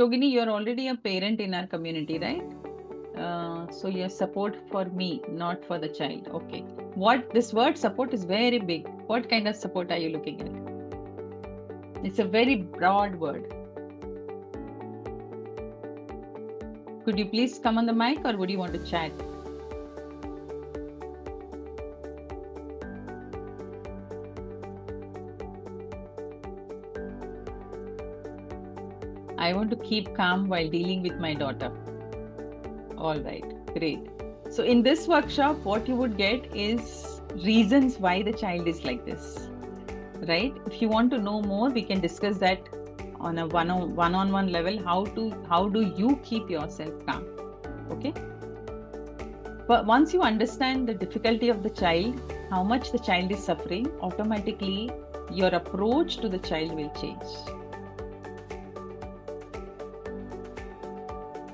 Yogini, you're already a parent in our community, right? So your support for me, not for the child. Okay. What this word support is very big. What kind of support are you looking at? It's a very broad word. Could you please come on the mic, or would you want to chat? I want to keep calm while dealing with my daughter. All right, great. So in this workshop, what you would get is reasons why the child is like this, right? If you want to know more, we can discuss that on a one-on-one level. How do you keep yourself calm? Okay. But once you understand the difficulty of the child, how much the child is suffering, automatically your approach to the child will change.